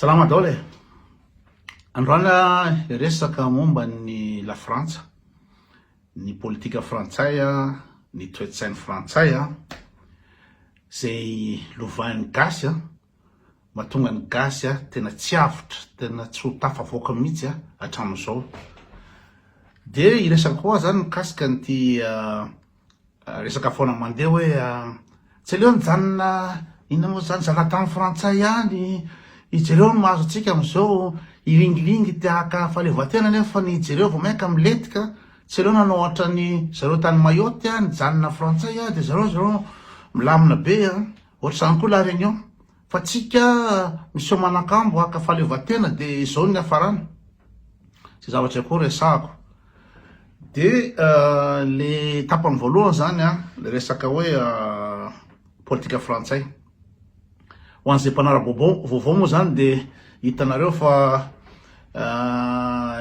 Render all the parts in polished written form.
Salama daholo e. Androana resaka momba ny la Frantsa, ny politika frantsay ny toe-tsainy frantsay zay lovan'ny gasy mahatonga ny gasy tena tsy avitra, tena tsy ho tafavoaka mihitsy hatramin'izao. De iresaka koa zany mikasika n'ity resaka foana mandeha hoe tsy aleo nijanona ina moa zany zanatany frantsay ihany, ijereo no mahazo atsika am'izao iringiringy tiaka fahaleovan-tena nefa ny ijereo vao mainka miletika, tsy aleo nanao ohatra ny zareo tany Mayotte nijanona frantsay de zareo milamina be ohatra zany koa la Réunion, fa tsika misy manakambo haka fahaleovan-tena de izao ny hafarana. Sy zavatra koa resahako. De le tapany voalohany zany le resaka hoe politika frantsay. Ho an'izay mpanara vaovao moa zany de hitanareo fa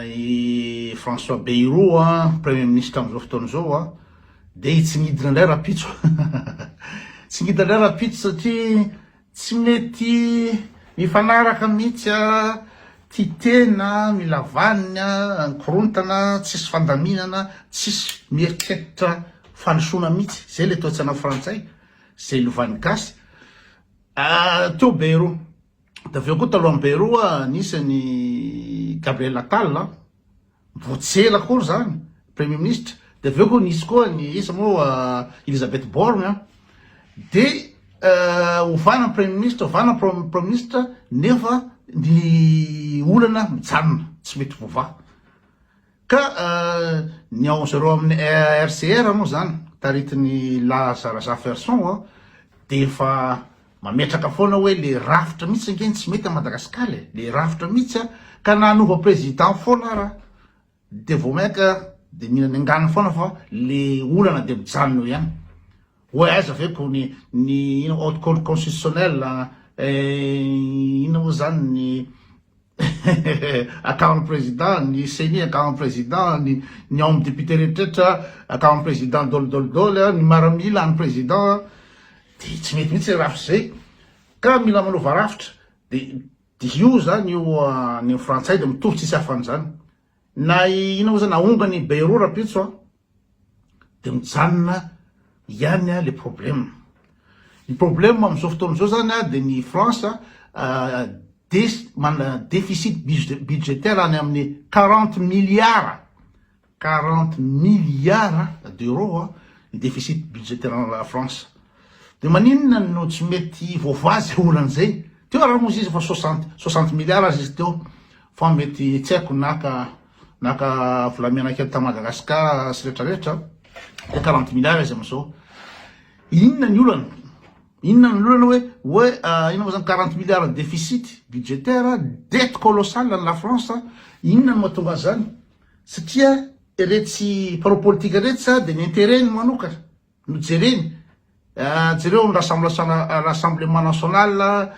i François Bayrou premier ministre am'izao fotoana zao de tsy nidina indray rapitso. Tsy nidina indray rapitso satria tsy mety mifanaraka mihitsy ty tena mila vanina, nkorontana, tsisy fandaminana, tsisy mieritreritra fanosoana mihitsy. Zay le toe-tsaina frantsay, zay lovan'ny gasy. Teo Bayrou, da aveo koa talohan'ny Bayrou nisy Gabriel Attal voatsela koa zany premier ministre. De aveo koa nisy koa ny isa moa Elisabeth Borne de ovana premier ministre, ovana premier ministre nefa ny olana mijanona tsy mety vova. Ka ny ao zareo amin'ny RCR moa zany taritiny Lazare Zaferson de efa mametraka foana hoe le rafitra mihitsy angeny tsy mety a Madagasikara le rafitra mihitsy ka nanova président foana raha de vao mainka de mihinany angana foana fa le olana de mijanona ihany. Hoe aiza ve ko ny haute cour constitutionnelle ina moa zany ny akavan'ny président, ny CENI akavan'ny président, ny ao amin'ny député rehetrarehetra akavan'ny président dolidoly, ny maramila ny président, de tsy mety mihitsy rafitra zay. Ka mila manova rafitra de io zany io ny frantsay de mitovy tsisy hafan'izany. Na ina moa zany aonga ny Bayrou rapitso de mijanona ihany le problème. Ny problème am'izao fotoana zao zany de ny France mana déficit budgétaire any amin'ny 40 milliards d'euros ny déficit budgétaire la France. De maninona no tsy mety voavazy olan'izay? Teo raha moa izy fa 60 milliards izy teo, fa mety tsy haiko naka volamena kely ta Madagasikara sy rehetrarehetra de 40 milliards izy am'izao. Inona ny olana? Inona ny olana hoe ina moa zany 40 milliards de déficit budgétaire, dette colossale la France. Inona no mahatonga zany? Satria iretsy mpanao politika rehetra de ny intérêt ny manokana no jereny. Jereo ny Rassemblement National,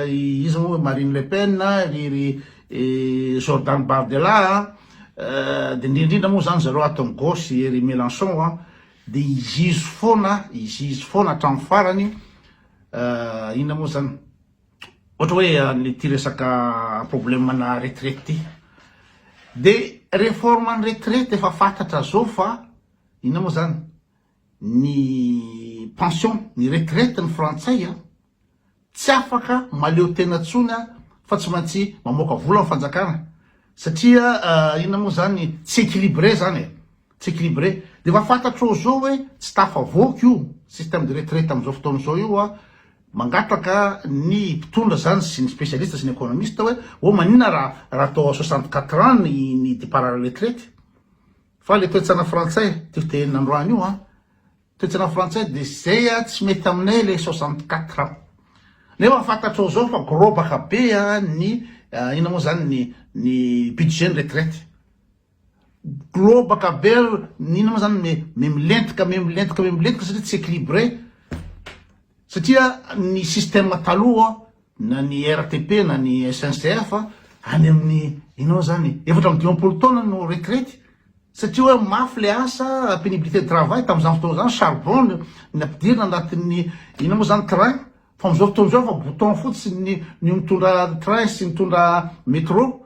izy moa Marine Le Pen, Jordan Bardella, de indrindrindra moa zany zareo atao gauche ery Mélenchon de izizy foana hatramin'ny farany ina moa zany ohatra hoe ny ty resaka problème na retraite ty. De réforme ny retraite efa fantatra zao fa ina moa zany ny pension, ny retraite ny frantsay tsy afaka maleo tena tsony fa tsy maintsy mamoaka vola ny fanjakana satria ina moa zany tsy équilibré zany tsy équilibré. De efa fantatro zao hoe tsy tafavoaka io système de retraite am'izao fotoana zao io mangataka ny mpitondra zany sy ny spécialiste sy ny économiste hoe manina raha atao 64 ans ny départ à la retraite. Fa le toe-tsaina frantsay tetenina androany io toe-tsaina frantsay de zay tsy mety aminay le 64 ans. Nefa fantatro zao fa grobaka be ny ina moa zany ny budget ny retraite. Globaka be ina moa zany milentika satria tsy équilibré. Satria ny système taloha na ny RTP na ny SNCF any amin'ny ina moa zany 4 taona no retraite. Satria hoe mafy le asa, pénibilité de travail tam'izany fotoana zany, charbon ny ampidirina anatin'ny ina moa zany train fa am'izao fotoana fa bouton fotsiny ny mitondra train sy mitondra métro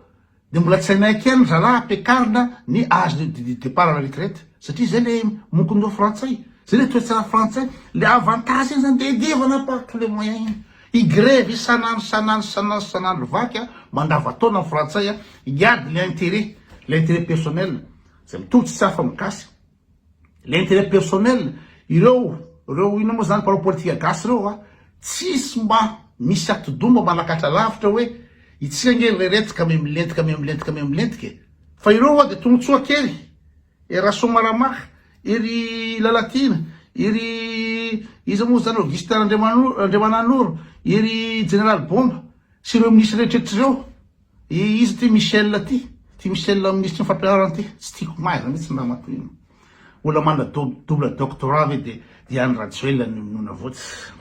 de mbola tsy hainay kely zalahy ampiakarina ny âge de départ à la retraite satria zay le monkondreo frantsay zay le toetra frantsay le avantage iny zany de idevana par tous les moyens iny igrève isanandro vaky a mandavataona amin'ny frantsay a iady l'intérêt personnel zay mitobotsy tsy hafa mikasy l'intérêt personnel ireo ino moa zany parao politika gasy reo a tsisy mba misy atodomba malakatra lavitra hoe itsika nge reretika me milentika fa ireo a de tombotsoa kely era somaramaha iry lalatina iry izy moa zany Augustin Andriamananoro iry général Bomba sy ireo ministre rehetrrehetra reo izy ty Michel ministre ny fampianarana ty tsy tiako maiza mihitsy mba matoino ola mana double doctorat ve de Diane Rajoelina nona voatsy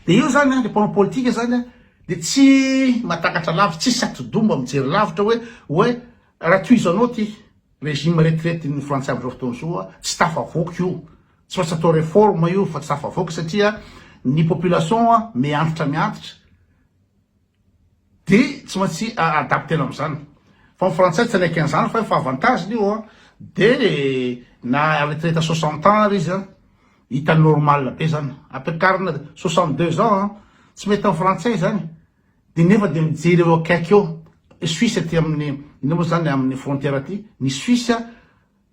de io zany le panneau politique zany de tsy matakatra lavitra tsisy atodomba mijery lavitra hoe raha toizanao ty régime retraite ny frantsay am'izao fotoana zao tsy tafavoky io tsy maintsy atao réforme io fa tsy tafavoky satria ny population miantitra de tsy maintsy adaptena am'izany fa ny frantsay tsy anaiky an'izany fa avantage io de na retraite à 60 ans izy hita normal be zany ampiakarina 62 ans tsy mety amin'ny frantsay zany de nefa de mijery eo akaiky eo Suisse aty amin'ny ino moa zany amin'ny frontière aty ny Suisse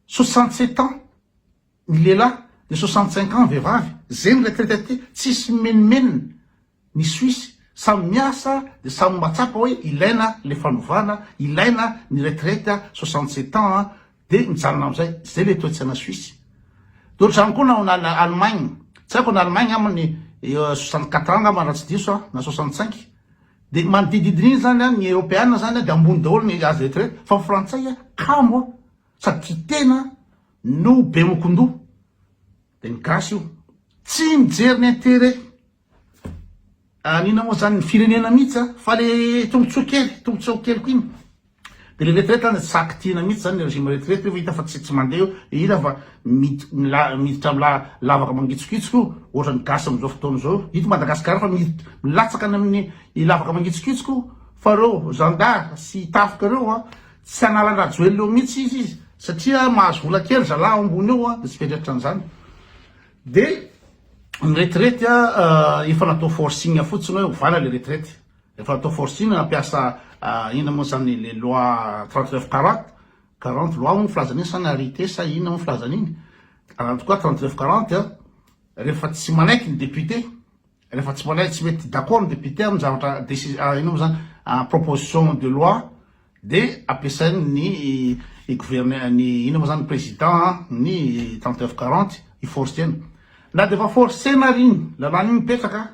67 ans ny lehilahy de 65 ans vehivavy zay ny retraite aty tsisy menimenina ny Suisse samy miasa de samy matsapa hoe ilaina le fanovana ilaina ny retraite 67 ans de mijanona am'izay zay le toetsy ana Suisse dotrany koa na Allemagne tsy haiko na Allemagne aminy 64 ans ngamba raha tsy diso na 65 de manodididina iny zany ny européenne zany de ambony daholo ny âge de retraite fa frantsay kamo sady tena no be mokondoha de ny gasy io tsy mijery ny intérêt nina moa zany ny firenena mihitsy fa le tombotsoa keliko iny de le retraite saky tiana mihitsy zany le régime retraite io hita fa tsy mandeha io ina fa miditra lavaka mangitsokitsoko ohatra ny gasy am'izao fotoana zao hito Madagasikara fa milatsaka any amin'ny lavaka mangitsokitsoko fa reo gendarme sy tafika reo tsy analan-drajoely eo mihitsy izy satria mahazo vola kely zalahy ambony eo de tsy fetratra an'izany de ny retraite efa natao forcing fotsiny hoe vala le retraite efa natao forcing nampiasa ina moa zany le loi 3940 loi moa filazan'iny sa narité sa ina moa filazan'iny en tout cas 3940 rehefa tsy manaiky ny député rehefa tsy manaiky tsy mety d'accord ny député amin'ny zavatra ina moa zany proposition de loi de ampiasainy ny gouverneur ny ina moa zany président ny 3940 iforceny na de efa forcena riny lalàna iny mipetraka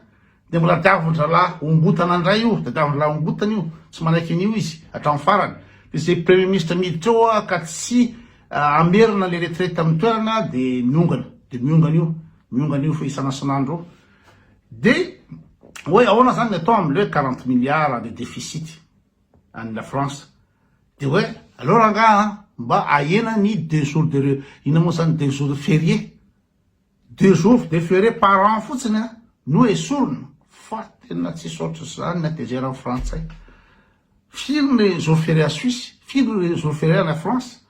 de mbola diavon-dralahy ombotana andray io de diavon-dralahy ombotana io tsy manaiky an'io izy hatramin'ny farany de zay premier ministre miditra eo ka tsy amerina le retraite amin'ny toerana de miongana io fa isan'andro de hoe ahoana zany atao am'le 40 milliards de déficit any la France de hoe alors anga mba ahena ny 2 jours de ina moa zany 2 jours férié 2 jours de férié par an fotsiny no esorona fa tena tsisy ohatry zany natezera amin'ny frantsay firy le jour férié à Suisse firy le jour férié à France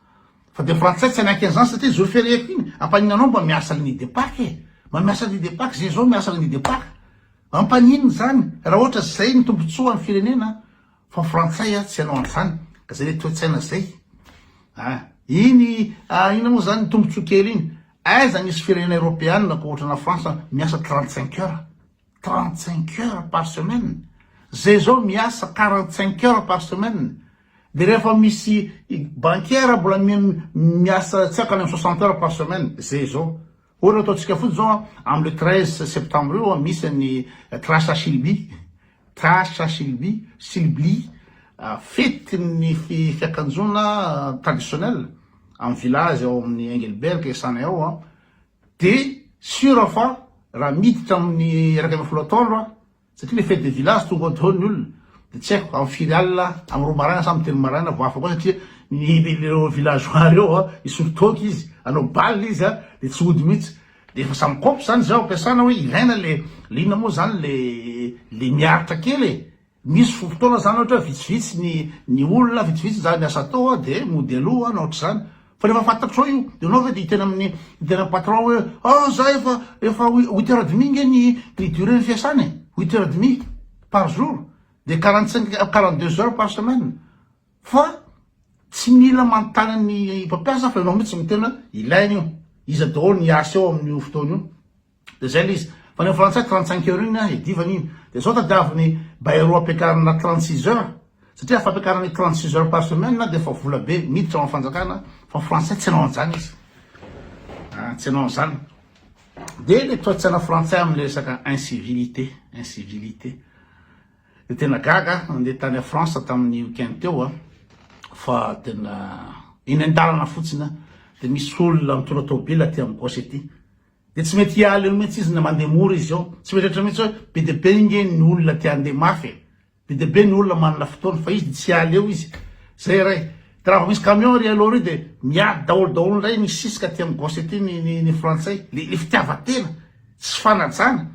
fa de frantsay tsy anaiky an'izany satria jour férié iny ampaninanao mba miasa le nid de Pâques mba miasa le nid de Pâques zay zao miasa le nid de Pâques ampanininy zany raha ohatra zay ny tombotsoa ny firenena fa frantsay tsy hanao an'izany ka zay le toetsaina zay iny ina moa zany tombotsoa kely iny aiza nisy firenena européenne ko ohatra na France miasa 35 heures par semaine zay zao miasa 45 heures par semaine de rehefa misy bancaire mbola miasa tsy haiko any amin'ny 60 heures par semaine zay zao ohatra ataotsika fotsy zao am'le 13 septembre io misy ny Trasa Silby fety ny fiakanjona traditionnel amin'ny village ao amin'ny Engelberg sana ao de sura fa raha miditra amin'ny raka amin'ny folotolo satria le fête de village tonga daholo ny olona de tsy haiko amin'ny firy alina amin'ny roa maraina sa amin'ny telo maraina vo afa koa satria ny villageois reo isoritoky izy anao baly izy de tsy ody mihitsy de efa samy kopy zany zao ampiasana hoe ilaina le inona moa zany le miaritra kely misy fotoana zany ohatra hoe vitsivitsy ny olona vitsivitsy zany asa atao de mody aloha na ohatry zany fa rehefa fantatrao io de anao ve de hitena patron hoe za efa 8h30 nge ny durée ny fiasany 8h30 par jour de 42 heures par semaine fa tsy mila manontany ny mpampiasa fa ianao mihitsy mitena ilaina io izy daholo ny asa eo amin'io fotoana io de zay le izy fa ny frantsay 35 heures iny edivany iny de zao tadiaviny bairo ampiakarana 36 heures satria afa ampiakarany 36 heures par semaine de fa vola be miditra amin'ny fanjakana fa frantsay tsy anao an'izany izy tsy anao an'izany de le toetsaina frantsay am'le resaka incivilité de tena gaga andeha tany a France tamin'ny weekend teo fa tena iny an-dalana fotsiny de misy olona mitondra tômobila ty amin'ny gauche ety de tsy mety hialy eo mihitsy izy na mandeha mora izy ao tsy mety ohatra mihitsy hoe be de be inge ny olona ty andeha mafy be de be ny olona manana fotoana fa izy de tsy hialy eo izy zay ray de raha misy camion ry aloha ry de miady daholo ray misisika ty amin'ny gauche ety ny frantsay le fitiavatena tsy fanajana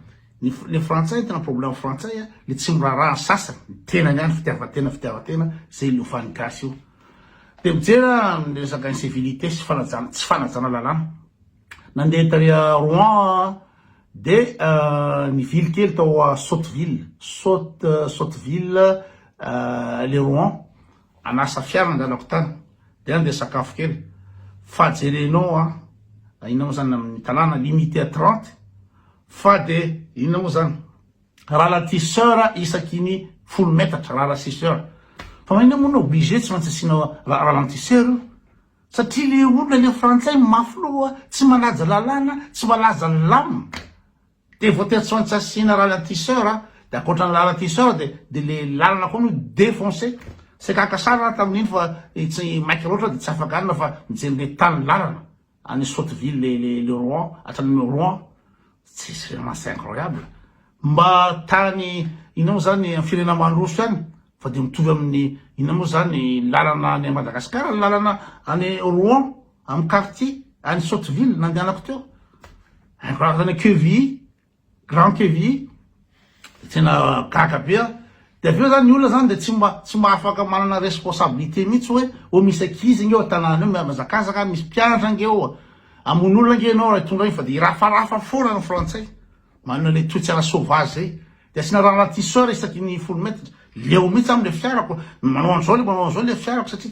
le frantsay tena problème frantsay le tsy miraharaha sasany tena niany fitiavatena zay le ofany gasy io de mijera resaka incivilité tsy fanajana lalàna nandeha tary Rouen de ny ville kely tao Sotteville le Rouen anasa fiara nandalako tany de andeha sakafo kely fa jerenao inona moa zany amin'ny talàna limité à 30 fa de inona moa zany ralentisseur isakiny 10 metatra ralentisseur fa maina moa na obligé tsy maintsy asiana ralentisseur satria le olona le frantsay mafy loha tsy manaja lalàna tsy malaza ny lame de voatery tsy maintsy asiana ralentisseur de akoatra ny ralentisseur de le lalana koa no défoncé c'est kakasara tamin'iny fa tsy maiky loatra de tsy afaka anina fa mijery tany lalana any Sotteville le Rouen atrany Rouen c'est vraiment incroyable mba tany ina moa zany firenena mandroso any fa de mitovy amin'ny ina moa zany lalana any Madagasikara lalana any Rouen amin'ny quartier any Sotteville nandehanako teo incroyable Quevilly Grand Quevilly tena gaga be de aveo zany ny olona zany de tsy mahafaka manana responsabilité mihitsy hoe misy akizy nge tanàna io mazakazaka misy mpianatra nge eo amony olona nge anao raha tonga iny fa de irafarafa foana ny frantsay manana le toetsara sauvage zay de asina ralentisseur isaky ny 10 metatra leo mihitsy am'le fiarako manao an'izao le fiarako satria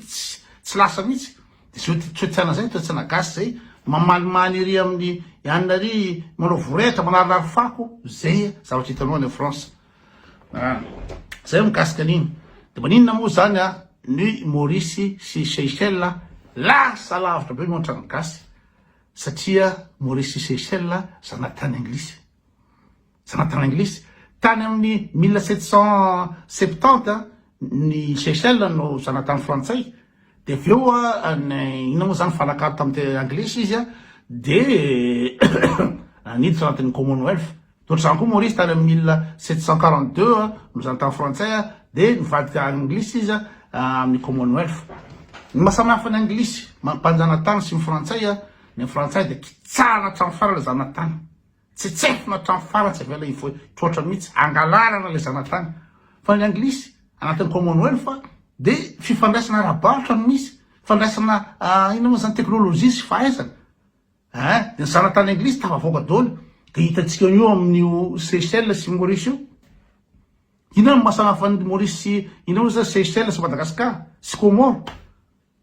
tsy lasa mihitsy de zao toetsana zay toetsana gasy zay mamalimany ery amin'ny ianina ry manao vorehatra manarary fako zay zavatra hitanao any France zay mikasika an'iny de maninona moa zany ny Maurice sy Seychelles lasa lavitra be mihoatra gasy satria Maurice sy Seychelles zanatany anglisy tany amin'ny 1770 ny Seychelles no zanatany frantsay de aveo ina moa zany falakary tamin'ny anglisy izy de niditra anatin'ny Commonwealth toatr'izany koa Maurice tany amin'ny 1742 no zanatany frantsay de nivadika anglisy izy amin'ny Commonwealth ny mahasamihafa ny anglisy mampanjanatany sy ny frantsay de kitsahana hatramin'ny farany le zanatany tsetsefina hatramin'ny farany tsy avela ifo troatra mihitsy angalarana le zanatany fa ny anglisy anatin'ny Commonwealth de fifandraisana ara-baratra no misy fandraisana ina moa zany teknôlôjia sy fahaizana de ny zanatany anglisy tafavoaka daholo de hitantsika io amin'io Seychelles sy Maurice io ina no mahasamihafa ny Maurice sy ina moa zany Seychelles sy Madagasikara sy Comore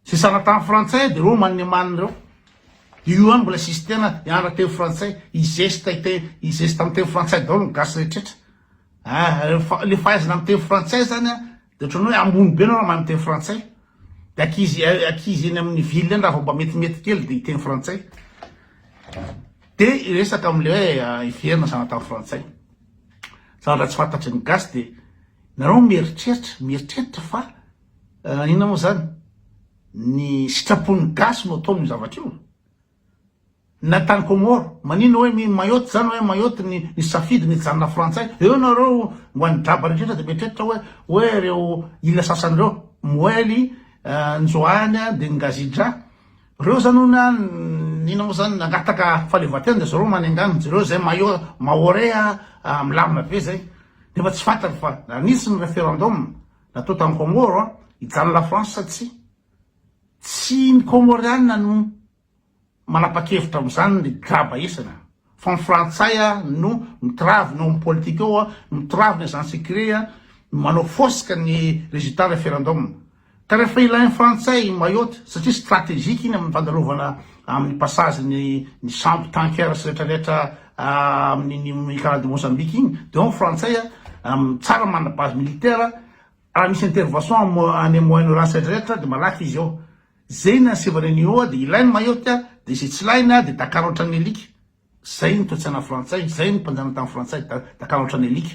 sy zanatany frantsay de reo maniny reo io any mbola sisy tena ianatra teo frantsay izesta amin'ny teo frantsay daholo ny gasy rehetrretra le fahaizana amin'ny teo frantsay zany de ohatrany hoe ambony be anao raha mahay miteny frantsay de akizy eny amin'ny ville any raha vao mba metimety kely de hiteny frantsay de resaka am'le hoe iverina zanatany frantsay zavatra tsy fantatry ny gasy de nareo mieritreritra fa ina moa zany ny sitrapon'ny gasy no ataony zavatra io na tany Comore manino hoe mayotte zany hoe mayotte ny safidy ny janona frantsay eo nareo moany draba rehetrretra de mieritreritra hoe reo ila sasan'ireo moely njoany de ngazidra reo zany ona nina moa zany nagataka fahaleovan-tena zareo manengana zareo zay mahorea milamina be zay nefa tsy fantany fa nanisy ny référendum natao tamin'ny Comore hijanona la France sa tsy ny comorianina no manapa-kevitra am'izany le graba isana fa ny frantsay no mitravy no amin'ny politika eo mitravy ny agent secret manao fosika ny résultat référendum ka rehefa ilain'ny frantsay Mayotte satria stratégique iny amin'ny fandalovana amin'ny passage ny champ tanker sy rehetrarehetra amin'ny canal de Mozambique iny de ao frantsay tsara manana base militaire raha misy intervention any Moyen-Orient rehetrarehetra de malaky izy ao zay na Severino de ilainy Mayotte de zay tsy ilaina de Dakar ohatran'ny elika zay ny toetsaina frantsay zay ny mpanjana tamin'ny frantsay Dakar ohatran'ny elika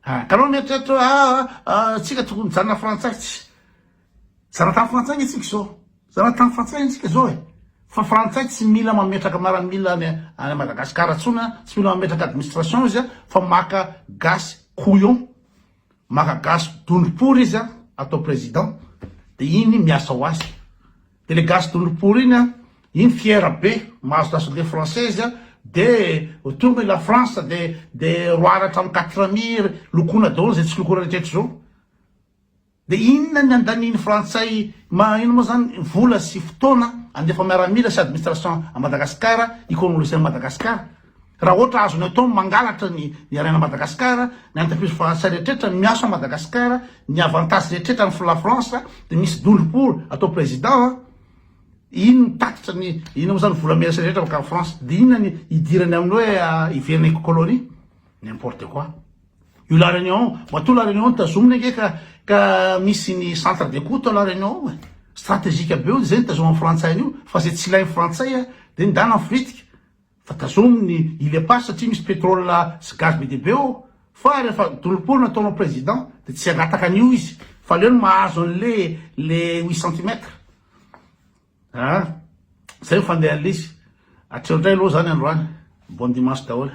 ka anao mieritreritra tsika tokony mijanona frantsay tsy zana tamin'ny frantsay itsika zao zana tamin'ny frantsay itsika zao fa frantsay tsy mila mametraka miaramila any Madagasikara tsona tsy mila mametraka administration izy fa maka gasy couillon maka gasy donipour izy atao président de iny miasa ho azy de le gasy donipour iny fiera be mahazo nationalité française de tonga la France de roaratra amin'ny 4 lokona daholo zay tsy lokona rehetrarehetra zao de inona ny andaniny frantsay ino moa zany vola sy fotoana andefa miaramila sy administration à Madagasikara ikonolosian'ny Madagasikara raha ohatra azony atao mangalatra ny araina Madagasikara ny entreprise frantsay rehetrarehetra miasa Madagasikara ny avantage rehetrarehetra ny la France de misy donipour atao président iny mitatitra ny ino moa zany vola miasa rehetra baka France de inona ny idirany amin'ny hoe iveriny colonie n'importe quoi io la Réunion matoa la Réunion tazomina ka misy ny centre d'écoute la Réunion stratégique be io zay ny tazomin'ny frantsay io fa zay tsy ilain'ny frantsay de ndana afritika fa tazominy il est pas satria misy pétrole sy gaz be deabe eo fa rehefa donipour nataonao président de tsy angataka an'io izy fa leo no mahazo an'le 8 centimètres zay mifandeha an'le izy atreo indray aloha zany androany bon dimanche daholo